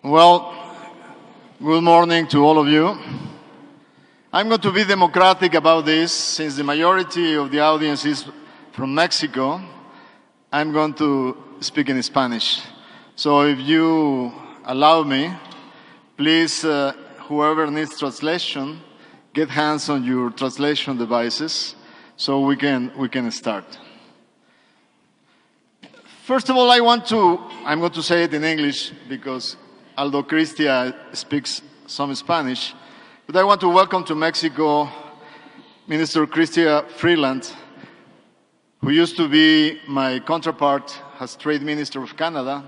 Well, good morning to all of you. I'm going to be democratic about this. Since the majority of the audience is from Mexico, I'm going to speak in Spanish. So if you allow me, please, whoever needs translation, get hands on your translation devices so we can start. First of all, I'm going to say it in English because Aldo Cristia speaks some Spanish, but I want to welcome to Mexico Minister Cristia Freeland, who used to be my counterpart as Trade Minister of Canada,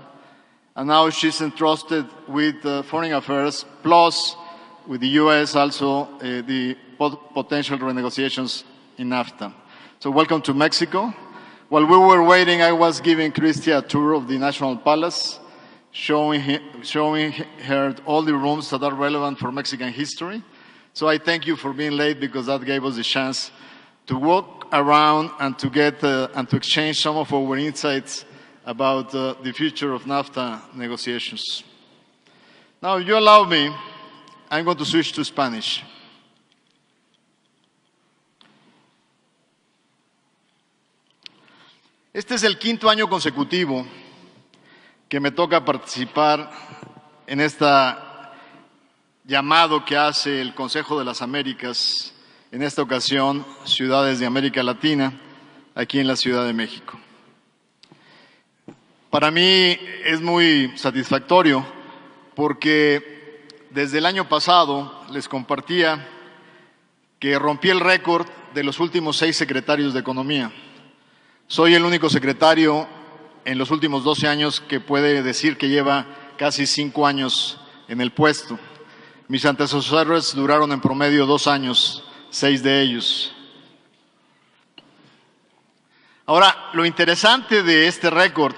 and now she's entrusted with Foreign Affairs, plus with the U.S. also the potential renegotiations in NAFTA. So welcome to Mexico. While we were waiting, I was giving Cristia a tour of the National Palace, showing her all the rooms that are relevant for Mexican history. So I thank you for being late because that gave us the chance to walk around and to get and to exchange some of our insights about the future of NAFTA negotiations. Now, if you allow me, I'm going to switch to Spanish. Este es el quinto año consecutivo que me toca participar en este llamado que hace el Consejo de las Américas, en esta ocasión ciudades de América Latina, aquí en la Ciudad de México. Para mí es muy satisfactorio porque desde el año pasado les compartía que rompí el récord de los últimos 6 secretarios de Economía. Soy el único secretario en los últimos 12 años que puede decir que lleva casi 5 años en el puesto. Mis antecesores duraron en promedio 2 años, 6 de ellos. Ahora, lo interesante de este récord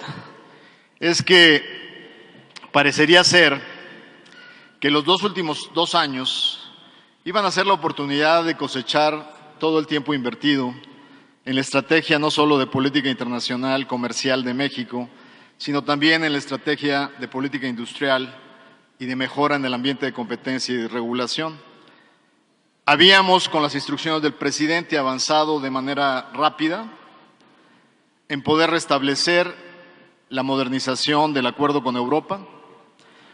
es que parecería ser que los últimos 2 años iban a ser la oportunidad de cosechar todo el tiempo invertido en la estrategia no solo de política internacional comercial de México, sino también en la estrategia de política industrial y de mejora en el ambiente de competencia y de regulación. Habíamos, con las instrucciones del presidente, avanzado de manera rápida en poder restablecer la modernización del acuerdo con Europa.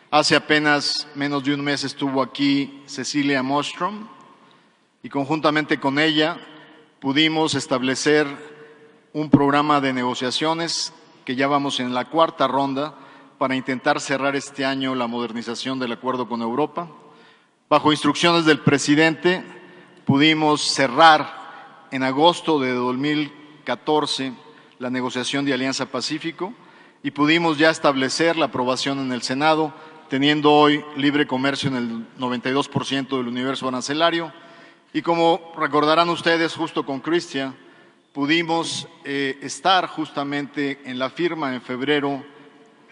Hace apenas menos de un mes estuvo aquí Cecilia Malmström y conjuntamente con ella pudimos establecer un programa de negociaciones que ya vamos en la 4ª ronda para intentar cerrar este año la modernización del acuerdo con Europa. Bajo instrucciones del presidente pudimos cerrar en agosto de 2014 la negociación de Alianza Pacífico y pudimos ya establecer la aprobación en el Senado, teniendo hoy libre comercio en el 92% del universo arancelario. Y como recordarán ustedes, justo con Cristia, pudimos estar justamente en la firma en febrero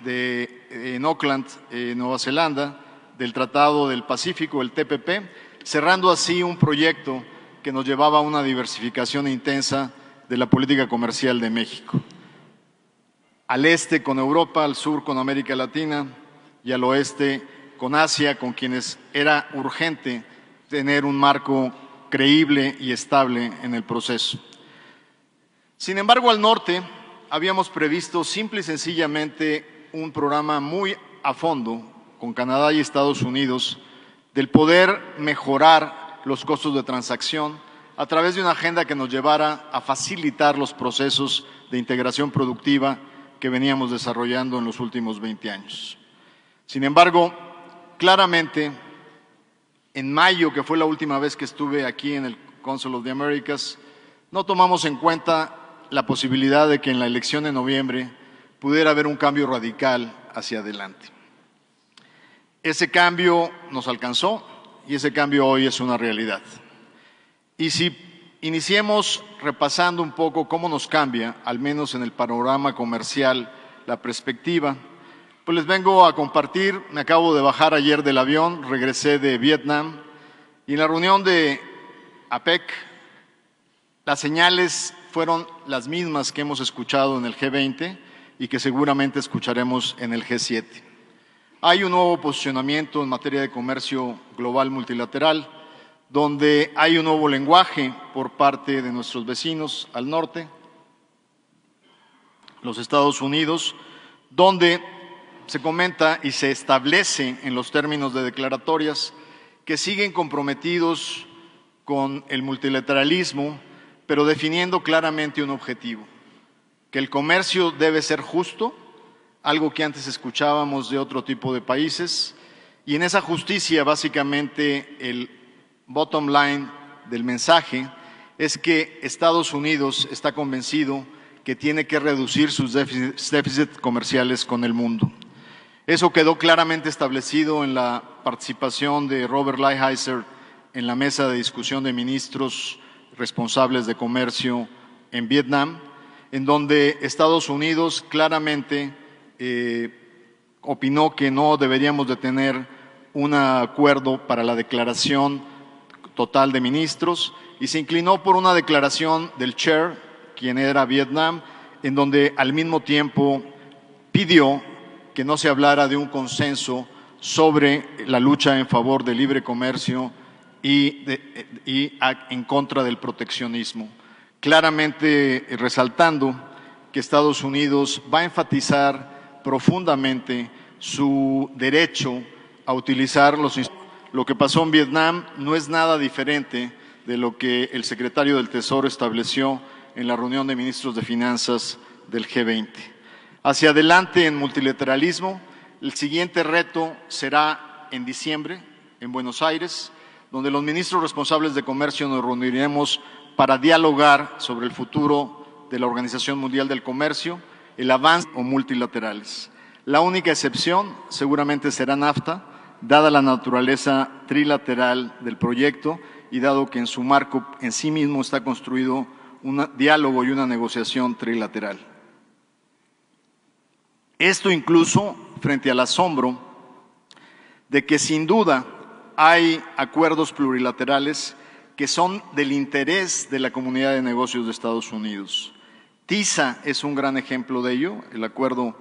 en Auckland, Nueva Zelanda, del Tratado del Pacífico, el TPP, cerrando así un proyecto que nos llevaba a una diversificación intensa de la política comercial de México. Al este con Europa, al sur con América Latina y al oeste con Asia, con quienes era urgente tener un marco creíble y estable en el proceso. Sin embargo, al norte habíamos previsto simple y sencillamente un programa muy a fondo con Canadá y Estados Unidos del poder mejorar los costos de transacción a través de una agenda que nos llevara a facilitar los procesos de integración productiva que veníamos desarrollando en los últimos 20 años. Sin embargo, claramente, en mayo, que fue la última vez que estuve aquí en el Council of the Americas, no tomamos en cuenta la posibilidad de que en la elección de noviembre pudiera haber un cambio radical hacia adelante. Ese cambio nos alcanzó y ese cambio hoy es una realidad. Y si iniciemos repasando un poco cómo nos cambia, al menos en el panorama comercial, la perspectiva, pues les vengo a compartir. Me acabo de bajar ayer del avión, regresé de Vietnam y en la reunión de APEC las señales fueron las mismas que hemos escuchado en el G20 y que seguramente escucharemos en el G7. Hay un nuevo posicionamiento en materia de comercio global multilateral, donde hay un nuevo lenguaje por parte de nuestros vecinos al norte, los Estados Unidos, donde se comenta y se establece en los términos de declaratorias que siguen comprometidos con el multilateralismo, pero definiendo claramente un objetivo, que el comercio debe ser justo, algo que antes escuchábamos de otro tipo de países, y en esa justicia básicamente el bottom line del mensaje es que Estados Unidos está convencido que tiene que reducir sus déficits comerciales con el mundo. Eso quedó claramente establecido en la participación de Robert Lighthizer en la mesa de discusión de ministros responsables de comercio en Vietnam, en donde Estados Unidos claramente opinó que no deberíamos de tener un acuerdo para la declaración total de ministros y se inclinó por una declaración del chair, quien era Vietnam, en donde al mismo tiempo pidió que no se hablara de un consenso sobre la lucha en favor del libre comercio y en contra del proteccionismo, claramente resaltando que Estados Unidos va a enfatizar profundamente su derecho a utilizar los instrumentos. Lo que pasó en Vietnam no es nada diferente de lo que el secretario del Tesoro estableció en la reunión de ministros de Finanzas del G20. Hacia adelante en multilateralismo, el siguiente reto será en diciembre en Buenos Aires, donde los ministros responsables de comercio nos reuniremos para dialogar sobre el futuro de la Organización Mundial del Comercio, el avance o multilaterales. La única excepción seguramente será NAFTA, dada la naturaleza trilateral del proyecto y dado que en su marco en sí mismo está construido un diálogo y una negociación trilateral. Esto incluso frente al asombro de que sin duda hay acuerdos plurilaterales que son del interés de la comunidad de negocios de Estados Unidos. TISA es un gran ejemplo de ello, el acuerdo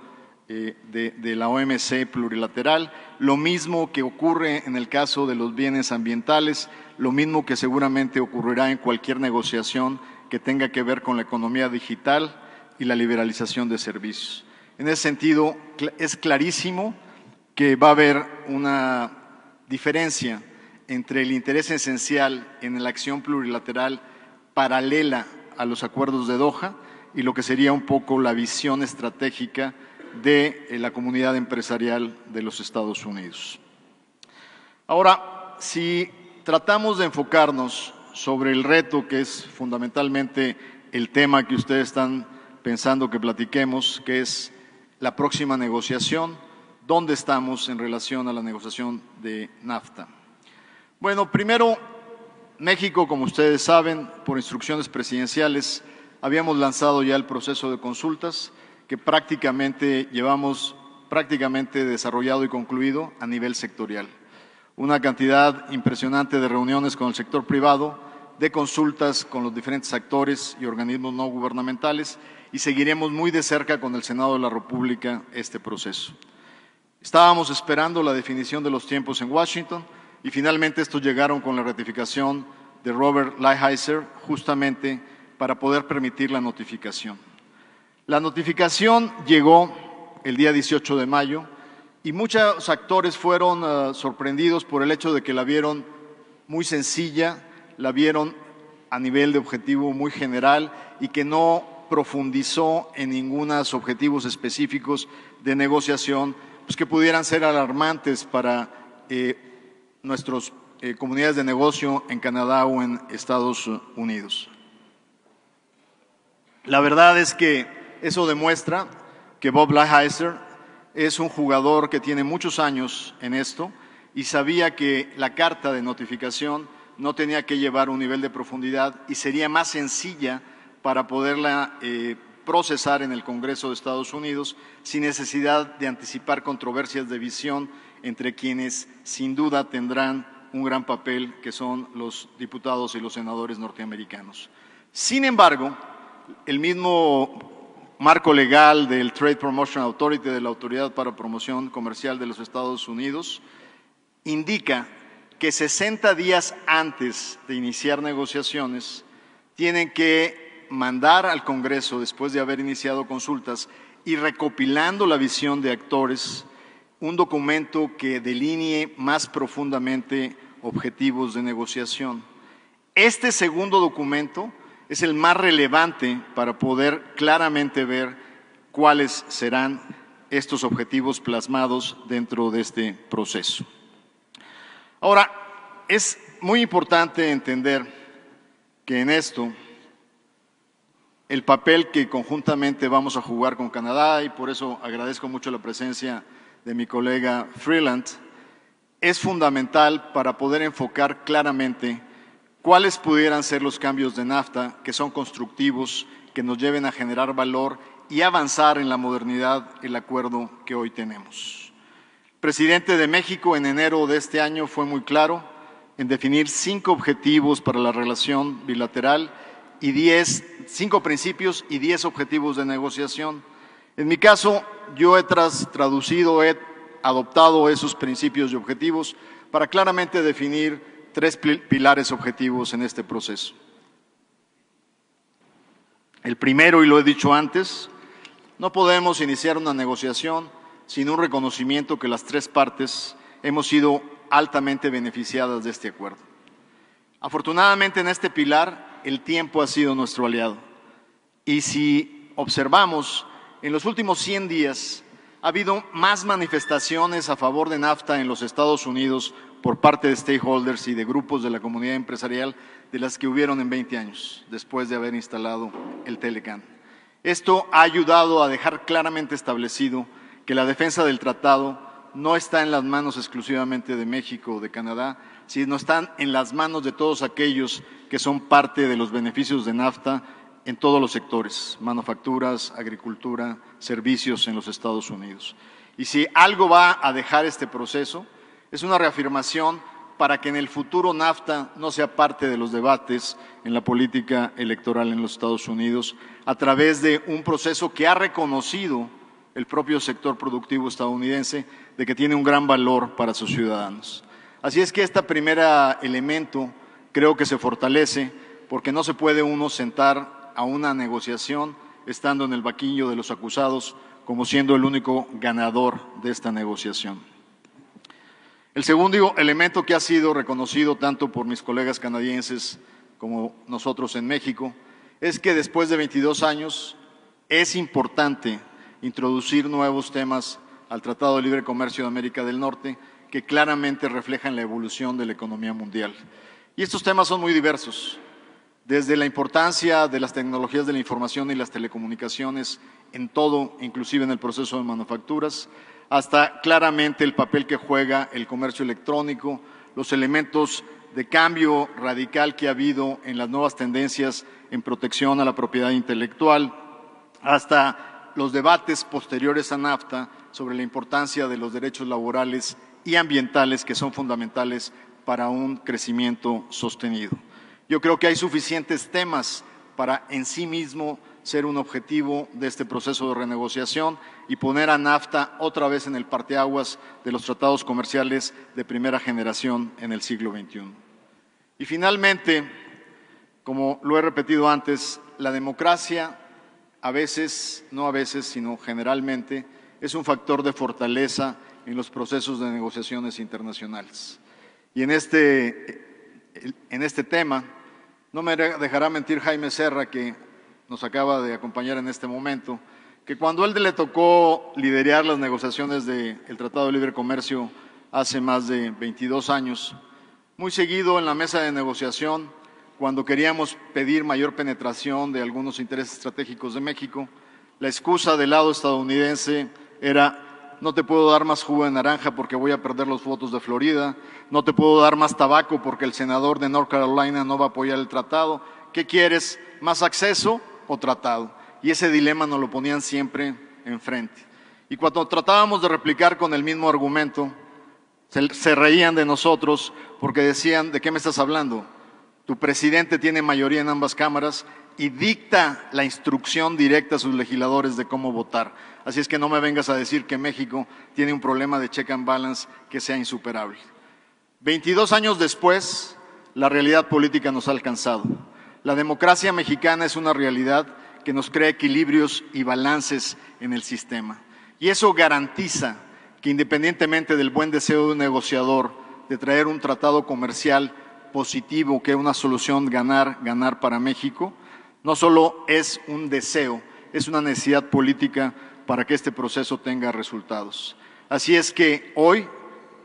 de la OMC plurilateral, lo mismo que ocurre en el caso de los bienes ambientales, lo mismo que seguramente ocurrirá en cualquier negociación que tenga que ver con la economía digital y la liberalización de servicios. En ese sentido, es clarísimo que va a haber una diferencia entre el interés esencial en la acción plurilateral paralela a los acuerdos de Doha y lo que sería un poco la visión estratégica de la comunidad empresarial de los Estados Unidos. Ahora, si tratamos de enfocarnos sobre el reto que es fundamentalmente el tema que ustedes están pensando que platiquemos, que es la próxima negociación, ¿dónde estamos en relación a la negociación de NAFTA? Bueno, primero, México, como ustedes saben, por instrucciones presidenciales, habíamos lanzado ya el proceso de consultas que llevamos prácticamente desarrollado y concluido a nivel sectorial. Una cantidad impresionante de reuniones con el sector privado, de consultas con los diferentes actores y organismos no gubernamentales y seguiremos muy de cerca con el Senado de la República este proceso. Estábamos esperando la definición de los tiempos en Washington y finalmente estos llegaron con la ratificación de Robert Lighthizer justamente para poder permitir la notificación. La notificación llegó el día 18 de mayo y muchos actores fueron sorprendidos por el hecho de que la vieron muy sencilla, la vieron a nivel de objetivo muy general y que no profundizó en ningunos objetivos específicos de negociación pues que pudieran ser alarmantes para nuestras comunidades de negocio en Canadá o en Estados Unidos. La verdad es que eso demuestra que Bob Lighthizer es un jugador que tiene muchos años en esto y sabía que la carta de notificación no tenía que llevar un nivel de profundidad y sería más sencilla para poderla procesar en el Congreso de Estados Unidos sin necesidad de anticipar controversias de visión entre quienes sin duda tendrán un gran papel, que son los diputados y los senadores norteamericanos. Sin embargo, el mismo marco legal del Trade Promotion Authority, de la Autoridad para Promoción Comercial de los Estados Unidos, indica que 60 días antes de iniciar negociaciones tienen que mandar al Congreso, después de haber iniciado consultas y recopilando la visión de actores, un documento que delinee más profundamente objetivos de negociación. Este segundo documento es el más relevante para poder claramente ver cuáles serán estos objetivos plasmados dentro de este proceso. Ahora, es muy importante entender que en esto el papel que conjuntamente vamos a jugar con Canadá, y por eso agradezco mucho la presencia de mi colega Freeland, es fundamental para poder enfocar claramente cuáles pudieran ser los cambios de NAFTA que son constructivos, que nos lleven a generar valor y avanzar en la modernidad del acuerdo que hoy tenemos. El presidente de México en enero de este año fue muy claro en definir 5 objetivos para la relación bilateral y 5 principios y 10 objetivos de negociación. En mi caso, yo he traducido, he adoptado esos principios y objetivos para claramente definir 3 pilares objetivos en este proceso. El primero, y lo he dicho antes, no podemos iniciar una negociación sin un reconocimiento que las 3 partes hemos sido altamente beneficiadas de este acuerdo. Afortunadamente, en este pilar, el tiempo ha sido nuestro aliado. Y si observamos, en los últimos 100 días ha habido más manifestaciones a favor de NAFTA en los Estados Unidos por parte de stakeholders y de grupos de la comunidad empresarial de las que hubieron en 20 años, después de haber instalado el TLCAN. Esto ha ayudado a dejar claramente establecido que la defensa del tratado no está en las manos exclusivamente de México o de Canadá, sino están en las manos de todos aquellos que son parte de los beneficios de NAFTA en todos los sectores, manufacturas, agricultura, servicios en los Estados Unidos. Y si algo va a dejar este proceso, es una reafirmación para que en el futuro NAFTA no sea parte de los debates en la política electoral en los Estados Unidos, a través de un proceso que ha reconocido el propio sector productivo estadounidense de que tiene un gran valor para sus ciudadanos. Así es que este primer elemento creo que se fortalece porque no se puede uno sentar a una negociación estando en el banquillo de los acusados como siendo el único ganador de esta negociación. El segundo elemento que ha sido reconocido tanto por mis colegas canadienses como nosotros en México es que después de 22 años es importante introducir nuevos temas al Tratado de Libre Comercio de América del Norte que claramente reflejan la evolución de la economía mundial. Y estos temas son muy diversos, desde la importancia de las tecnologías de la información y las telecomunicaciones en todo, inclusive en el proceso de manufacturas, hasta claramente el papel que juega el comercio electrónico, los elementos de cambio radical que ha habido en las nuevas tendencias en protección a la propiedad intelectual, hasta los debates posteriores a NAFTA sobre la importancia de los derechos laborales y ambientales que son fundamentales para un crecimiento sostenido. Yo creo que hay suficientes temas para en sí mismo ser un objetivo de este proceso de renegociación y poner a NAFTA otra vez en el parteaguas de los tratados comerciales de primera generación en el siglo XXI. Y finalmente, como lo he repetido antes, la democracia a veces, no a veces, sino generalmente, es un factor de fortaleza en los procesos de negociaciones internacionales. Y en este tema, no me dejará mentir Jaime Serra, que nos acaba de acompañar en este momento, que cuando a él le tocó liderar las negociaciones del Tratado de Libre Comercio hace más de 22 años, muy seguido en la mesa de negociación, cuando queríamos pedir mayor penetración de algunos intereses estratégicos de México, la excusa del lado estadounidense era: no te puedo dar más jugo de naranja porque voy a perder los votos de Florida, no te puedo dar más tabaco porque el senador de North Carolina no va a apoyar el tratado. ¿Qué quieres? ¿Más acceso o tratado? Y ese dilema nos lo ponían siempre enfrente. Y cuando tratábamos de replicar con el mismo argumento, se reían de nosotros porque decían: ¿de qué me estás hablando? Tu presidente tiene mayoría en ambas cámaras, y dicta la instrucción directa a sus legisladores de cómo votar. Así es que no me vengas a decir que México tiene un problema de check and balance que sea insuperable. 22 años después, la realidad política nos ha alcanzado. La democracia mexicana es una realidad que nos crea equilibrios y balances en el sistema. Y eso garantiza que independientemente del buen deseo de un negociador de traer un tratado comercial positivo, que es una solución ganar para México, no solo es un deseo, es una necesidad política para que este proceso tenga resultados. Así es que hoy,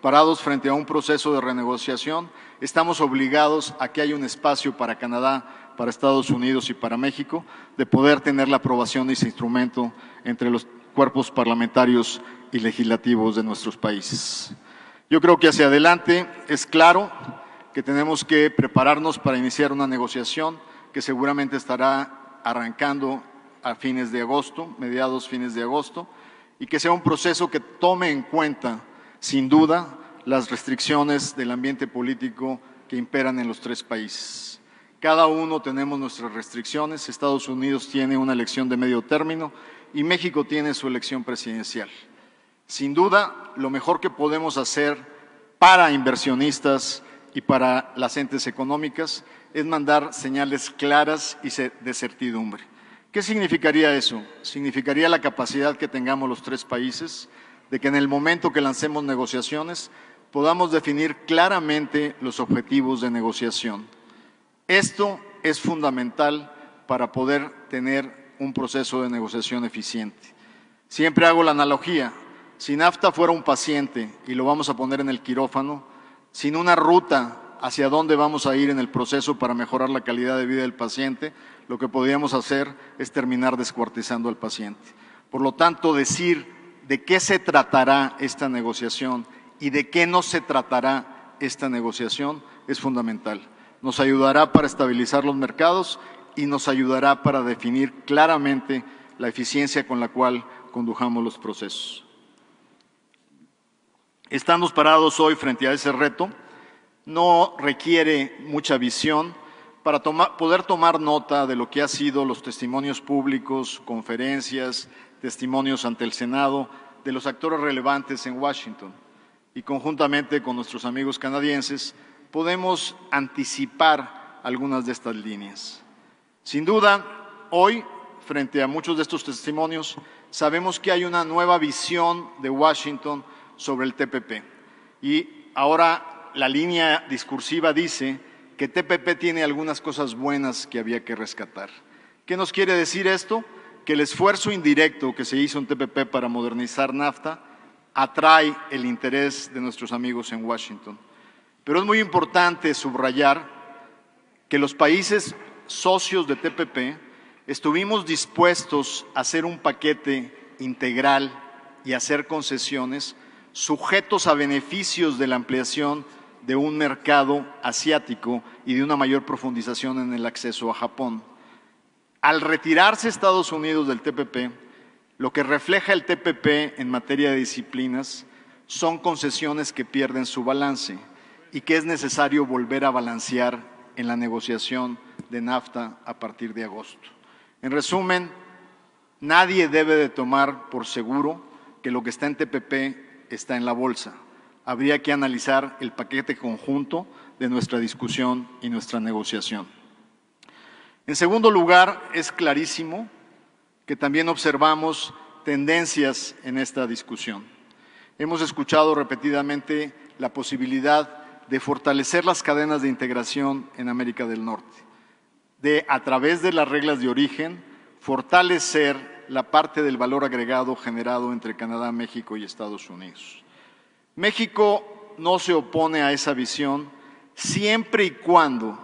parados frente a un proceso de renegociación, estamos obligados a que haya un espacio para Canadá, para Estados Unidos y para México, de poder tener la aprobación de ese instrumento entre los cuerpos parlamentarios y legislativos de nuestros países. Yo creo que hacia adelante es claro que tenemos que prepararnos para iniciar una negociación que seguramente estará arrancando a fines de agosto, mediados fines de agosto, y que sea un proceso que tome en cuenta, sin duda, las restricciones del ambiente político que imperan en los tres países. Cada uno tenemos nuestras restricciones. Estados Unidos tiene una elección de medio término y México tiene su elección presidencial. Sin duda, lo mejor que podemos hacer para inversionistas y para las entes económicas es mandar señales claras y de certidumbre. ¿Qué significaría eso? Significaría la capacidad que tengamos los tres países de que en el momento que lancemos negociaciones podamos definir claramente los objetivos de negociación. Esto es fundamental para poder tener un proceso de negociación eficiente. Siempre hago la analogía, si NAFTA fuera un paciente y lo vamos a poner en el quirófano, sin una ruta hacia dónde vamos a ir en el proceso para mejorar la calidad de vida del paciente, lo que podríamos hacer es terminar descuartizando al paciente. Por lo tanto, decir de qué se tratará esta negociación y de qué no se tratará esta negociación es fundamental. Nos ayudará para estabilizar los mercados y nos ayudará para definir claramente la eficiencia con la cual condujamos los procesos. Estamos parados hoy frente a ese reto. No requiere mucha visión para poder tomar nota de lo que han sido los testimonios públicos, conferencias, testimonios ante el Senado de los actores relevantes en Washington. Y conjuntamente con nuestros amigos canadienses podemos anticipar algunas de estas líneas. Sin duda, hoy, frente a muchos de estos testimonios, sabemos que hay una nueva visión de Washington sobre el TPP. Y ahora la línea discursiva dice que TPP tiene algunas cosas buenas que había que rescatar. ¿Qué nos quiere decir esto? Que el esfuerzo indirecto que se hizo en TPP para modernizar NAFTA atrae el interés de nuestros amigos en Washington. Pero es muy importante subrayar que los países socios de TPP estuvimos dispuestos a hacer un paquete integral y hacer concesiones sujetos a beneficios de la ampliación de un mercado asiático y de una mayor profundización en el acceso a Japón. Al retirarse Estados Unidos del TPP, lo que refleja el TPP en materia de disciplinas son concesiones que pierden su balance y que es necesario volver a balancear en la negociación de NAFTA a partir de agosto. En resumen, nadie debe de tomar por seguro que lo que está en TPP está en la bolsa. Habría que analizar el paquete conjunto de nuestra discusión y nuestra negociación. En segundo lugar, es clarísimo que también observamos tendencias en esta discusión. Hemos escuchado repetidamente la posibilidad de fortalecer las cadenas de integración en América del Norte, de, a través de las reglas de origen, fortalecer la parte del valor agregado generado entre Canadá, México y Estados Unidos. México no se opone a esa visión siempre y cuando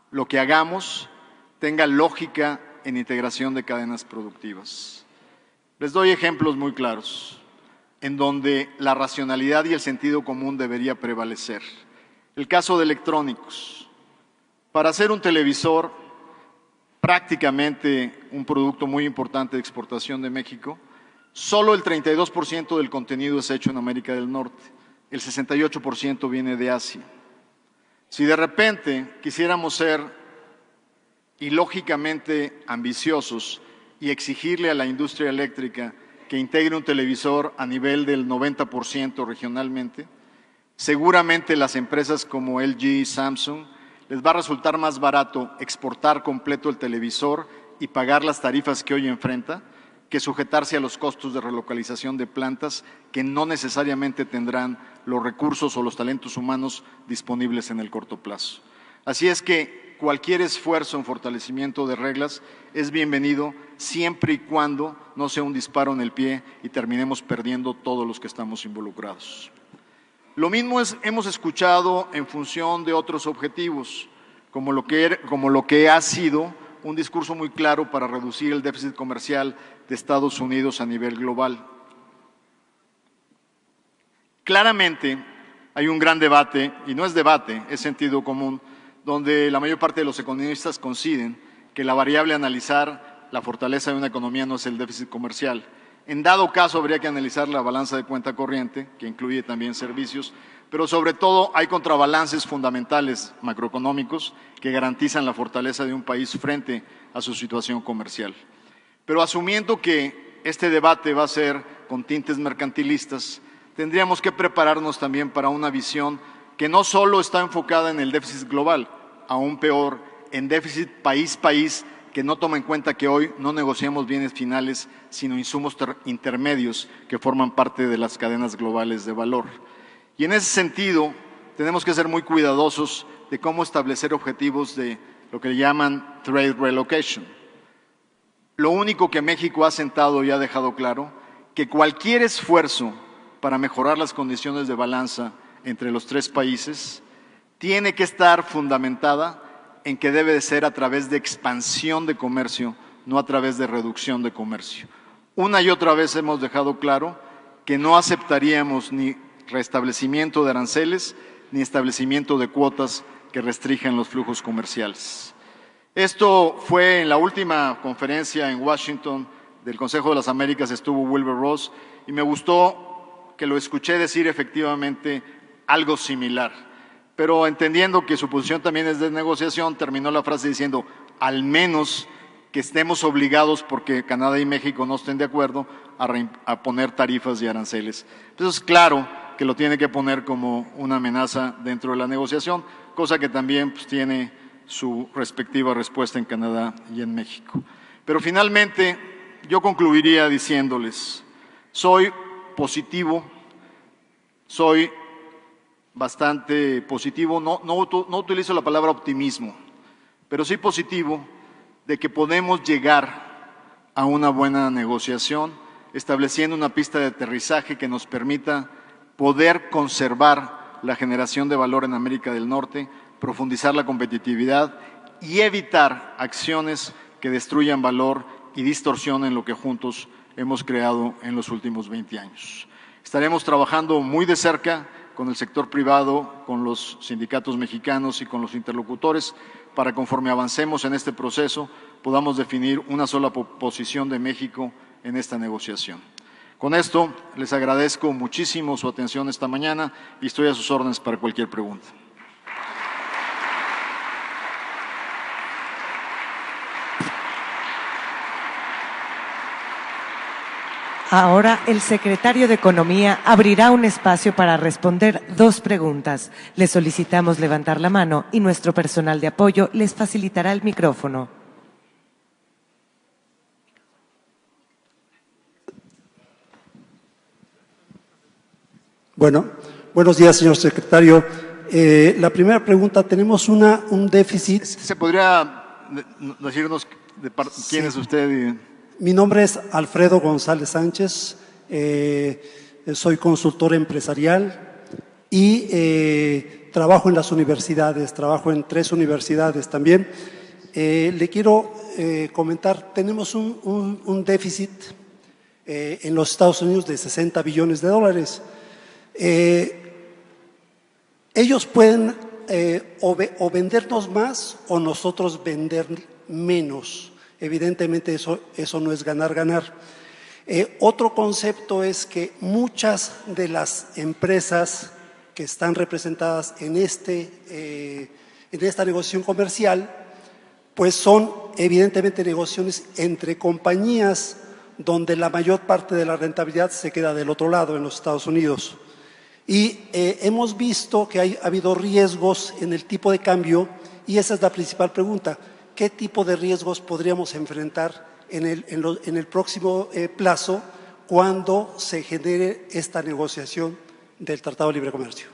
lo que hagamos tenga lógica en integración de cadenas productivas. Les doy ejemplos muy claros en donde la racionalidad y el sentido común debería prevalecer. El caso de electrónicos. Para hacer un televisor, prácticamente un producto muy importante de exportación de México, solo el 32% del contenido es hecho en América del Norte, el 68% viene de Asia. Si de repente quisiéramos ser ilógicamente ambiciosos y exigirle a la industria eléctrica que integre un televisor a nivel del 90% regionalmente, seguramente las empresas como LG y Samsung les va a resultar más barato exportar completo el televisor y pagar las tarifas que hoy enfrenta que sujetarse a los costos de relocalización de plantas que no necesariamente tendrán los recursos o los talentos humanos disponibles en el corto plazo. Así es que cualquier esfuerzo en fortalecimiento de reglas es bienvenido siempre y cuando no sea un disparo en el pie y terminemos perdiendo todos los que estamos involucrados. Lo mismo hemos escuchado en función de otros objetivos, como lo que ha sido un discurso muy claro para reducir el déficit comercial de Estados Unidos a nivel global. Claramente hay un gran debate, y no es debate, es sentido común, donde la mayor parte de los economistas coinciden que la variable a analizar la fortaleza de una economía no es el déficit comercial. En dado caso, habría que analizar la balanza de cuenta corriente, que incluye también servicios, pero sobre todo hay contrabalances fundamentales macroeconómicos que garantizan la fortaleza de un país frente a su situación comercial. Pero asumiendo que este debate va a ser con tintes mercantilistas, tendríamos que prepararnos también para una visión que no solo está enfocada en el déficit global, aún peor, en déficit país-país, que no toma en cuenta que hoy no negociamos bienes finales, sino insumos intermedios que forman parte de las cadenas globales de valor. Y en ese sentido, tenemos que ser muy cuidadosos de cómo establecer objetivos de lo que llaman trade relocation. Lo único que México ha sentado y ha dejado claro, que cualquier esfuerzo para mejorar las condiciones de balanza entre los tres países tiene que estar fundamentada en que debe de ser a través de expansión de comercio, no a través de reducción de comercio. Una y otra vez hemos dejado claro que no aceptaríamos ni restablecimiento de aranceles ni establecimiento de cuotas que restringen los flujos comerciales. Esto fue en la última conferencia en Washington del Consejo de las Américas, estuvo Wilbur Ross, y me gustó que lo escuché decir efectivamente algo similar. Pero entendiendo que su posición también es de negociación, terminó la frase diciendo, al menos que estemos obligados, porque Canadá y México no estén de acuerdo, a poner tarifas y aranceles. Entonces, claro que lo tiene que poner como una amenaza dentro de la negociación, cosa que también pues, tiene su respectiva respuesta en Canadá y en México. Pero finalmente, yo concluiría diciéndoles, soy positivo, soy bastante positivo, no utilizo la palabra optimismo, pero sí positivo de que podemos llegar a una buena negociación, estableciendo una pista de aterrizaje que nos permita poder conservar la generación de valor en América del Norte, profundizar la competitividad y evitar acciones que destruyan valor y distorsionen lo que juntos hemos creado en los últimos 20 años. Estaremos trabajando muy de cerca con el sector privado, con los sindicatos mexicanos y con los interlocutores, para conforme avancemos en este proceso, podamos definir una sola posición de México en esta negociación. Con esto, les agradezco muchísimo su atención esta mañana y estoy a sus órdenes para cualquier pregunta. Ahora el secretario de Economía abrirá un espacio para responder 2 preguntas. Les solicitamos levantar la mano y nuestro personal de apoyo les facilitará el micrófono. Bueno, buenos días, señor secretario. La primera pregunta, tenemos un déficit. ¿Se podría decirnos quién es usted? Mi nombre es Alfredo González Sánchez, soy consultor empresarial y trabajo en las universidades, trabajo en 3 universidades también. Le quiero comentar, tenemos un déficit en los Estados Unidos de $60 billones. Ellos pueden o vendernos más o nosotros vender menos. Evidentemente eso no es ganar-ganar. Otro concepto es que muchas de las empresas que están representadas en esta negociación comercial pues son evidentemente negociaciones entre compañías donde la mayor parte de la rentabilidad se queda del otro lado, en los Estados Unidos. Y hemos visto que ha habido riesgos en el tipo de cambio, y esa es la principal pregunta: ¿qué tipo de riesgos podríamos enfrentar en el próximo plazo cuando se genere esta negociación del Tratado de Libre Comercio?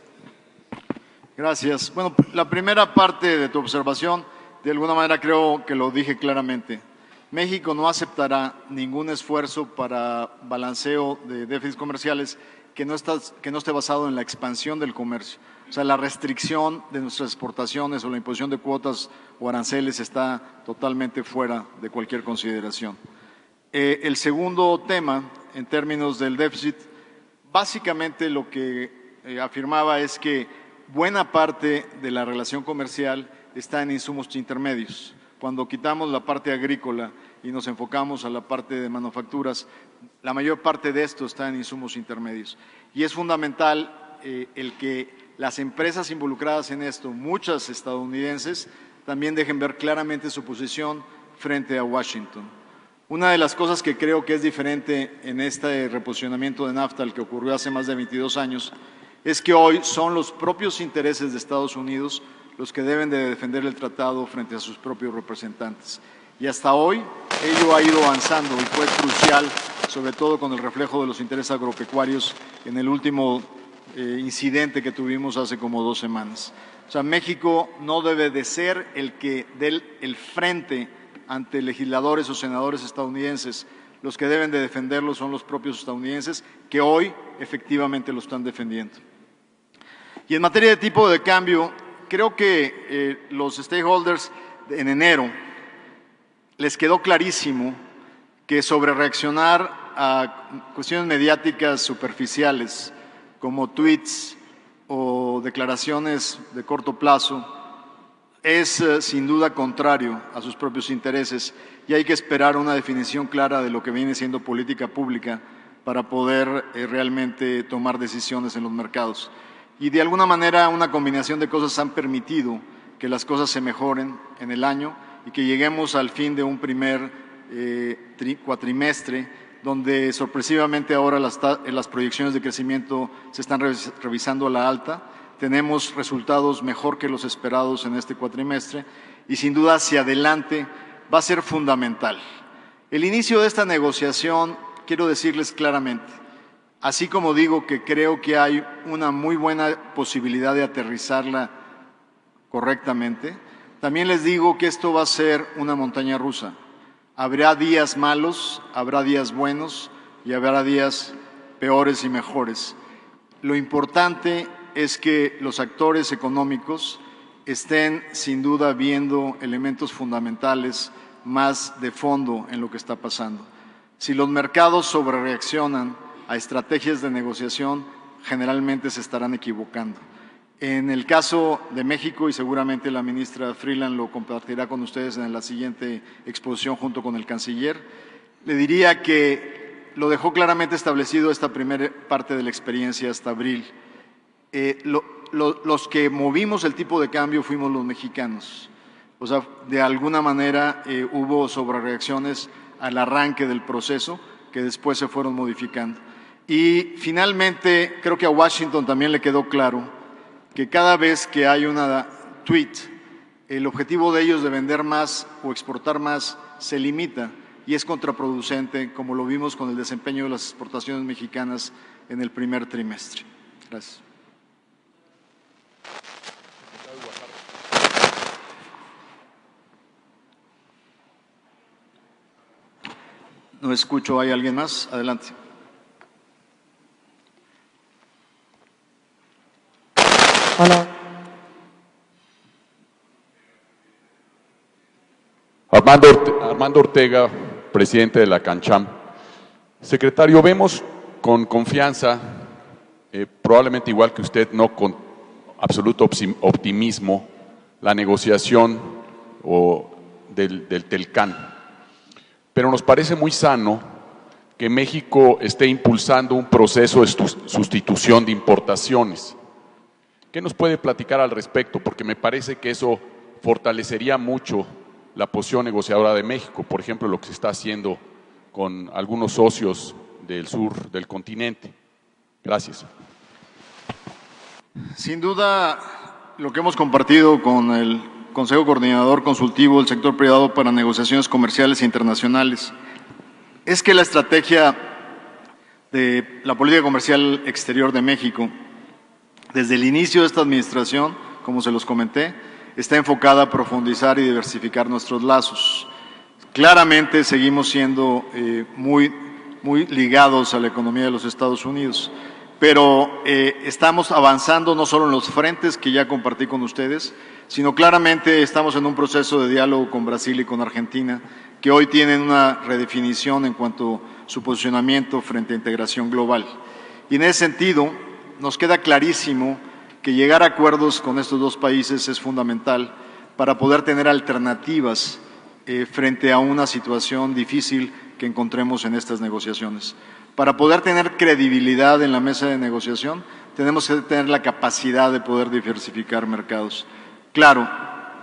Gracias. Bueno, la primera parte de tu observación, de alguna manera creo que lo dije claramente. México no aceptará ningún esfuerzo para balanceo de déficits comerciales que no esté basado en la expansión del comercio. O sea, la restricción de nuestras exportaciones o la imposición de cuotas o aranceles está totalmente fuera de cualquier consideración. El segundo tema, en términos del déficit, básicamente lo que afirmaba es que buena parte de la relación comercial está en insumos intermedios. Cuando quitamos la parte agrícola y nos enfocamos a la parte de manufacturas, la mayor parte de esto está en insumos intermedios. Y es fundamental el que las empresas involucradas en esto, muchas estadounidenses, también dejen ver claramente su posición frente a Washington. Una de las cosas que creo que es diferente en este reposicionamiento de NAFTA, el que ocurrió hace más de 22 años, es que hoy son los propios intereses de Estados Unidos los que deben de defender el tratado frente a sus propios representantes. Y hasta hoy ello ha ido avanzando y fue crucial, sobre todo con el reflejo de los intereses agropecuarios en el último incidente que tuvimos hace como 2 semanas. O sea, México no debe de ser el que dé el frente ante legisladores o senadores estadounidenses. Los que deben de defenderlo son los propios estadounidenses, que hoy efectivamente lo están defendiendo. Y en materia de tipo de cambio, creo que los stakeholders en enero les quedó clarísimo que sobre reaccionar a cuestiones mediáticas superficiales como tweets o declaraciones de corto plazo es sin duda contrario a sus propios intereses, y hay que esperar una definición clara de lo que viene siendo política pública para poder realmente tomar decisiones en los mercados. Y de alguna manera una combinación de cosas han permitido que las cosas se mejoren en el año y que lleguemos al fin de un primer cuatrimestre donde sorpresivamente ahora las proyecciones de crecimiento se están revisando a la alta. Tenemos resultados mejor que los esperados en este cuatrimestre y sin duda hacia adelante va a ser fundamental. El inicio de esta negociación, quiero decirles claramente, así como digo que creo que hay una muy buena posibilidad de aterrizarla correctamente, también les digo que esto va a ser una montaña rusa. Habrá días malos, habrá días buenos y habrá días peores y mejores. Lo importante es que los actores económicos estén sin duda viendo elementos fundamentales más de fondo en lo que está pasando. Si los mercados sobrereaccionan a estrategias de negociación, generalmente se estarán equivocando. En el caso de México, y seguramente la ministra Freeland lo compartirá con ustedes en la siguiente exposición junto con el canciller, le diría que lo dejó claramente establecido esta primera parte de la experiencia hasta abril. Los que movimos el tipo de cambio fuimos los mexicanos. O sea, de alguna manera hubo sobrereacciones al arranque del proceso que después se fueron modificando. Y finalmente, creo que a Washington también le quedó claro que cada vez que hay una tweet, el objetivo de ellos de vender más o exportar más se limita y es contraproducente, como lo vimos con el desempeño de las exportaciones mexicanas en el primer trimestre. Gracias. No escucho, ¿hay alguien más? Adelante. Hola. Armando Ortega, presidente de la CANCHAM. Secretario, vemos con confianza, probablemente igual que usted, no con absoluto optimismo, la negociación del TELCAN. Pero nos parece muy sano que México esté impulsando un proceso de sustitución de importaciones. ¿Qué nos puede platicar al respecto? Porque me parece que eso fortalecería mucho la posición negociadora de México, por ejemplo, lo que se está haciendo con algunos socios del sur del continente. Gracias. Sin duda, lo que hemos compartido con el Consejo Coordinador Consultivo del Sector Privado para Negociaciones Comerciales e Internacionales es que la estrategia de la política comercial exterior de México, desde el inicio de esta administración, como se los comenté, está enfocada a profundizar y diversificar nuestros lazos. Claramente seguimos siendo muy ligados a la economía de los Estados Unidos, pero estamos avanzando no solo en los frentes que ya compartí con ustedes, sino claramente estamos en un proceso de diálogo con Brasil y con Argentina, que hoy tienen una redefinición en cuanto a su posicionamiento frente a integración global. Y en ese sentido, nos queda clarísimo que llegar a acuerdos con estos dos países es fundamental para poder tener alternativas frente a una situación difícil que encontremos en estas negociaciones. Para poder tener credibilidad en la mesa de negociación, tenemos que tener la capacidad de poder diversificar mercados. Claro,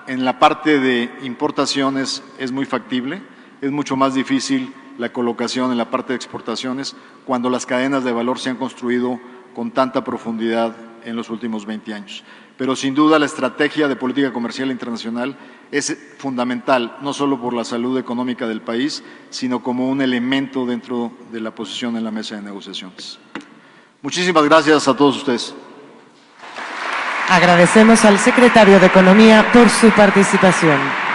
en la parte de importaciones es muy factible, es mucho más difícil la colocación en la parte de exportaciones cuando las cadenas de valor se han construido con tanta profundidad en los últimos 20 años. Pero sin duda la estrategia de política comercial internacional es fundamental, no solo por la salud económica del país, sino como un elemento dentro de la posición en la mesa de negociaciones. Muchísimas gracias a todos ustedes. Agradecemos al secretario de Economía por su participación.